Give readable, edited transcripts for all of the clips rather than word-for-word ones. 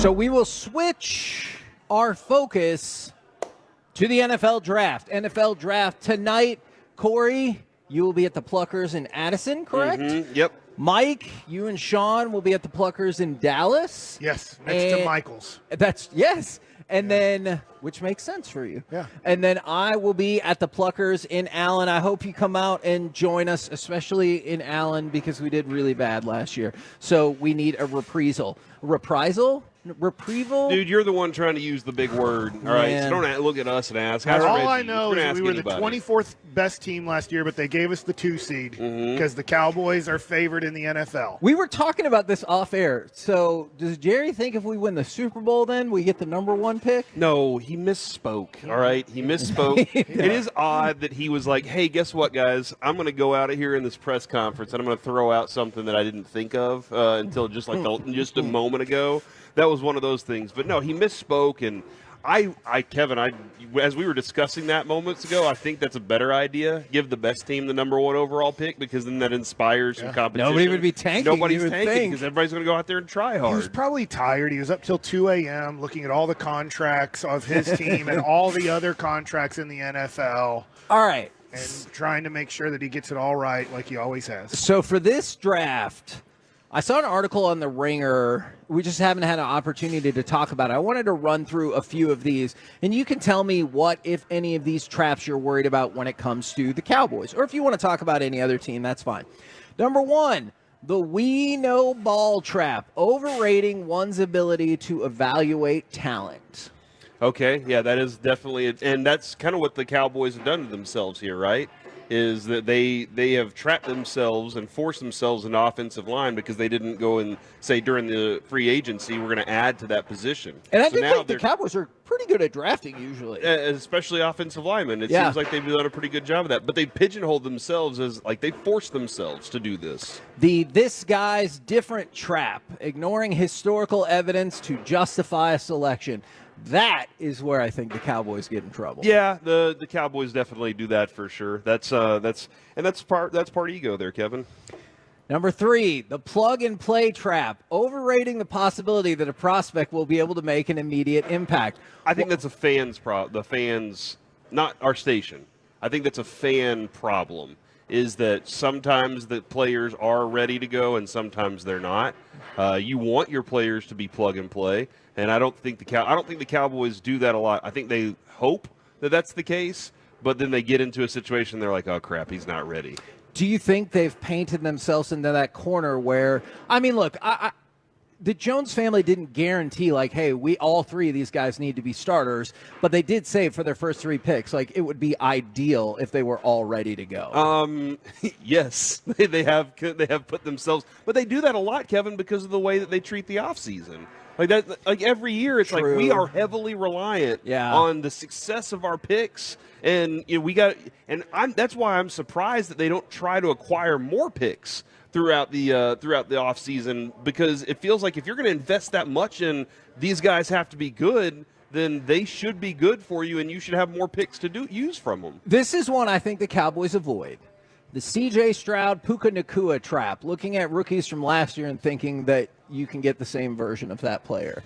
So we will switch our focus to the NFL draft. NFL draft tonight. Corey, you will be at the Pluckers in Addison, correct? Mm-hmm. Yep. Mike, you and Sean will be at the Pluckers in Dallas. Yes, next to Michael's. Yes. And then, which makes sense for you. Yeah. And then I will be at the Pluckers in Allen. I hope you come out and join us, especially in Allen, because we did really bad last year. So we need a reprisal. Reprisal? Reprieval? Dude, you're the one trying to use the big word. All right, so don't look at us and ask. How's All Reggie? I know is we were the anybody. 24th best team last year, but they gave us the 2 seed because the Cowboys are favored in the NFL. We were talking about this off air. So does Jerry think if we win the Super Bowl then we get the number 1 pick? No, he misspoke, all right? He misspoke. It is odd that he was like, hey, guess what, guys? I'm going to go out of here in this press conference, and I'm going to throw out something that I didn't think of until just a moment ago. That was one of those things. But, no, he misspoke, and Kevin, as we were discussing that moments ago, I think that's a better idea. Give the best team the number 1 overall pick because then that inspires some competition. Nobody would be tanking. Nobody's tanking because everybody's going to go out there and try hard. He was probably tired. He was up till 2 a.m. looking at all the contracts of his team and all the other contracts in the NFL. All right. And trying to make sure that he gets it all right like he always has. So for this draft, I saw an article on The Ringer. We just haven't had an opportunity to talk about it. I wanted to run through a few of these, and you can tell me what, if any, of these traps you're worried about when it comes to the Cowboys. Or if you want to talk about any other team, that's fine. Number 1, the we know ball trap, overrating one's ability to evaluate talent. Okay, yeah, that is definitely it. And that's kind of what the Cowboys have done to themselves here, right? Is that they have trapped themselves and forced themselves in offensive line because they didn't go and say during the free agency we're going to add to that position. And I do think the Cowboys are pretty good at drafting usually. Especially offensive linemen. It seems like they've done a pretty good job of that. But they pigeonholed themselves as like they forced themselves to do this. This guy's different trap, ignoring historical evidence to justify a selection. That is where I think the Cowboys get in trouble. Yeah, the Cowboys definitely do that for sure. That's part ego there, Kevin. Number 3, the plug and play trap, overrating the possibility that a prospect will be able to make an immediate impact. I think that's a the fans, not our station. I think that's a fan problem. Is that sometimes the players are ready to go and sometimes they're not. You want your players to be plug and play, and I don't think the Cowboys do that a lot. I think they hope that that's the case, but then they get into a situation they're like, oh crap, he's not ready. Do you think they've painted themselves into that corner where, I mean, look, the Jones family didn't guarantee, like, hey, all 3 of these guys need to be starters, but they did say for their first 3 picks, like, it would be ideal if they were all ready to go. Yes, they have put themselves, but they do that a lot, Kevin, because of the way that they treat the offseason. Like that, like every year, it's like we are heavily reliant on the success of our picks, and that's why I'm surprised that they don't try to acquire more picks throughout the offseason, because it feels like if you're going to invest that much in these guys have to be good, then they should be good for you, and you should have more picks to use from them. This is one I think the Cowboys avoid. The C.J. Stroud, Puka Nacua trap, looking at rookies from last year and thinking that you can get the same version of that player.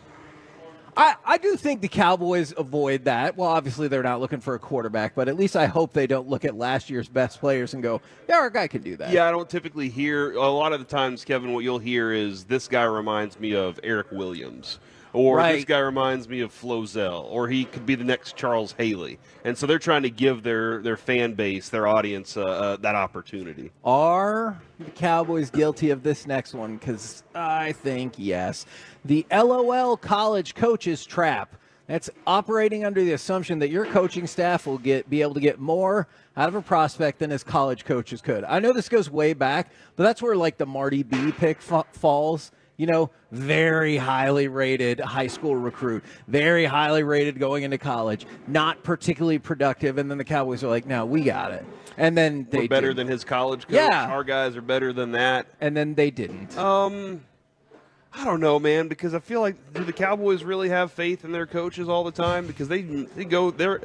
I do think the Cowboys avoid that. Well, obviously they're not looking for a quarterback, but at least I hope they don't look at last year's best players and go, yeah, our guy can do that. Yeah, I don't typically hear – a lot of the times, Kevin, what you'll hear is this guy reminds me of Eric Williams. Or this guy reminds me of Flozell, or he could be the next Charles Haley. And so they're trying to give their fan base, their audience, that opportunity. Are the Cowboys guilty of this next one? Because I think yes. The LOL college coaches trap. That's operating under the assumption that your coaching staff will be able to get more out of a prospect than his college coaches could. I know this goes way back, but that's where like the Marty B pick falls. You know, very highly rated high school recruit, very highly rated going into college, not particularly productive. And then the Cowboys are like, no, we got it. And then we're better than his college coach. Yeah. Our guys are better than that. And then they didn't. I don't know, man, because I feel like do the Cowboys really have faith in their coaches all the time? Because they go there.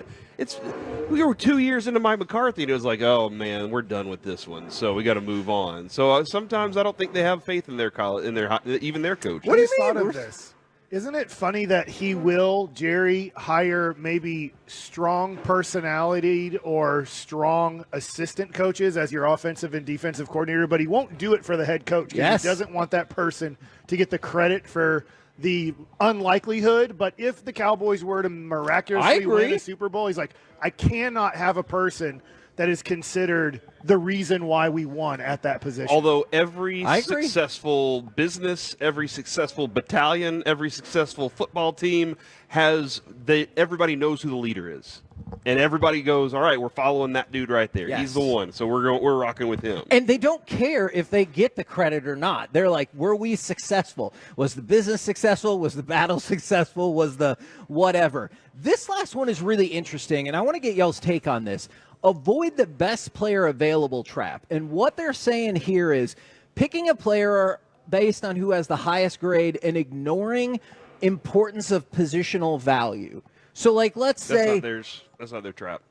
We were 2 years into Mike McCarthy, and it was like, oh man, we're done with this one, so we got to move on. So sometimes I don't think they have faith in their college, even their coaches. What do you mean of this? Isn't it funny that he will, Jerry, hire maybe strong personality or strong assistant coaches as your offensive and defensive coordinator, but he won't do it for the head coach because he doesn't want that person to get the credit for the unlikelihood. But if the Cowboys were to miraculously win a Super Bowl, he's like, I cannot have a person that is considered the reason why we won at that position. Although every successful business, every successful battalion, every successful football team everybody knows who the leader is. And everybody goes, all right, we're following that dude right there. He's the one, so we're rocking with him. And they don't care if they get the credit or not. They're like, were we successful? Was the business successful? Was the battle successful? Was the whatever? This last one is really interesting, and I want to get y'all's take on this. Avoid the best player available trap. And what they're saying here is picking a player based on who has the highest grade and ignoring importance of positional value. So, like, let's say that's not their trap.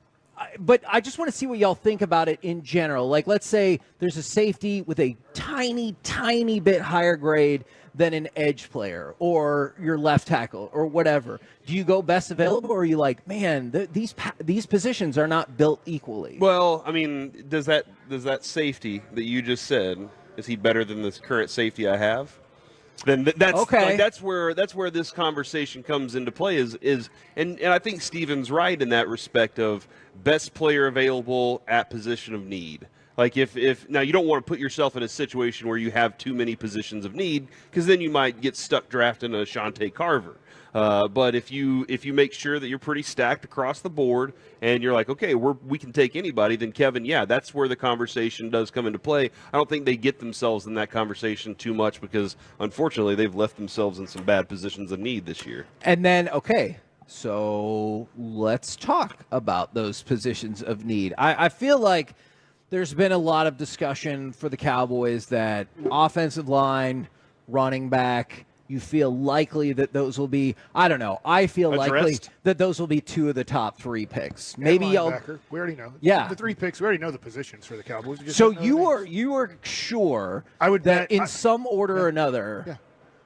But I just want to see what y'all think about it in general. Like, let's say there's a safety with a tiny, tiny bit higher grade than an edge player or your left tackle or whatever. Do you go best available, or are you like, man, these positions are not built equally? Well, I mean, does that safety that you just said, is he better than this current safety I have? Then that's okay. Like, that's where this conversation comes into play and I think Steven's right in that respect of best player available at position of need. Like if now you don't want to put yourself in a situation where you have too many positions of need, because then you might get stuck drafting a Shante Carver. But if you make sure that you're pretty stacked across the board and you're like, okay, we can take anybody, then Kevin, that's where the conversation does come into play. I don't think they get themselves in that conversation too much because, unfortunately, they've left themselves in some bad positions of need this year. And then, okay, so let's talk about those positions of need. I feel like there's been a lot of discussion for the Cowboys that offensive line, running back, you feel likely that those will be, I don't know, I feel likely that those will be two of the top three picks. Maybe linebacker. We already know. Yeah. The 3 picks, we already know the positions for the Cowboys. So you are sure I would that bet, in some order or another. Yeah.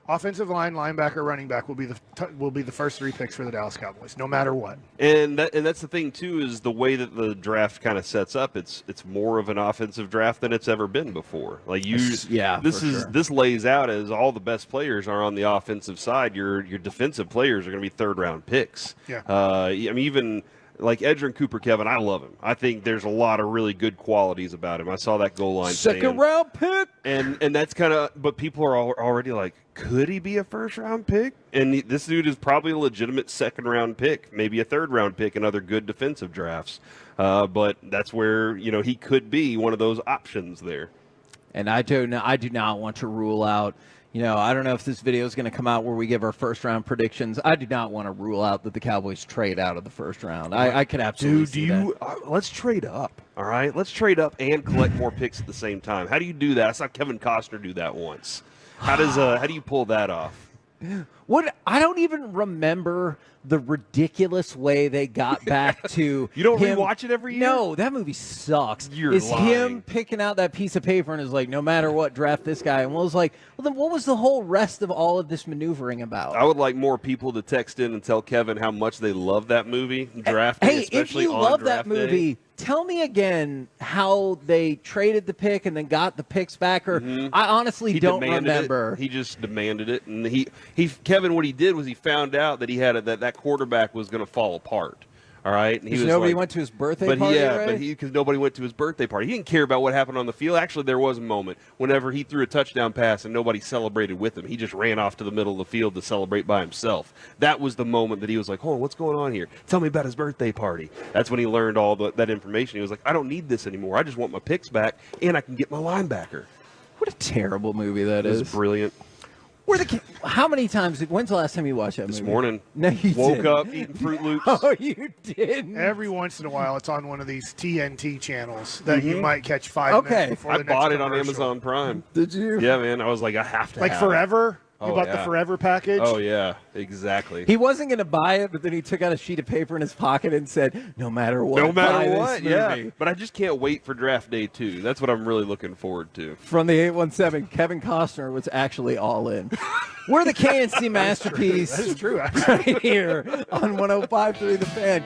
Offensive line, linebacker, running back will be the first 3 picks for the Dallas Cowboys, no matter what. And that's the thing too, is the way that the draft kind of sets up. It's more of an offensive draft than it's ever been before. Like this lays out as all the best players are on the offensive side. Your defensive players are going to be 3rd round picks. Yeah. I mean, even like Edgerrin Cooper, Kevin, I love him. I think there's a lot of really good qualities about him. I saw that goal line. 2nd round pick. And that's kind of, but people are already like, could he be a 1st round pick? And this dude is probably a legitimate 2nd round pick, maybe a 3rd round pick in other good defensive drafts. But that's where, he could be one of those options there. And I do not want to rule out, I don't know if this video is going to come out where we give our 1st round predictions. I do not want to rule out that the Cowboys trade out of the 1st round. I could absolutely see that. Let's trade up, all right? Let's trade up and collect more picks at the same time. How do you do that? I saw Kevin Costner do that once. How do you pull that off? I don't even remember the ridiculous way they got back to You don't him. rewatch it every year? No, that movie sucks. You're It's lying. him picking out that piece of paper and is like, no matter what, draft this guy. And was like, well, then what was the whole rest of all of this maneuvering about? I would like more people to text in and tell Kevin how much they love that movie, drafting, hey, especially if you on love draft that movie, day. tell me again how they traded the pick and then got the picks back. Or I honestly don't remember. He just demanded it, and Kevin. What he did was he found out that he had that quarterback was going to fall apart. All right, because nobody went to his birthday party. But because nobody went to his birthday party, he didn't care about what happened on the field. Actually, there was a moment whenever he threw a touchdown pass and nobody celebrated with him. He just ran off to the middle of the field to celebrate by himself. That was the moment that he was like, "Oh, what's going on here? Tell me about his birthday party." That's when he learned all that information. He was like, "I don't need this anymore. I just want my picks back, and I can get my linebacker." What a terrible movie that is! It was brilliant. How many times? When's the last time you watched that movie? This morning. No, you woke didn't. up eating Fruit Loops. Oh, you didn't. Every once in a while, it's on one of these TNT channels that you might catch 5 minutes before the I next bought it on commercial. Amazon Prime. Did you? Yeah, man. I was like, I have to. Like forever. You bought the Forever package? Oh, yeah, exactly. He wasn't going to buy it, but then he took out a sheet of paper in his pocket and said, no matter what, buy this movie. But I just can't wait for draft day 2. That's what I'm really looking forward to. From the 817, Kevin Costner was actually all in. We're the KNC Masterpiece. That is true, actually. Right here on 105.3 The Fan.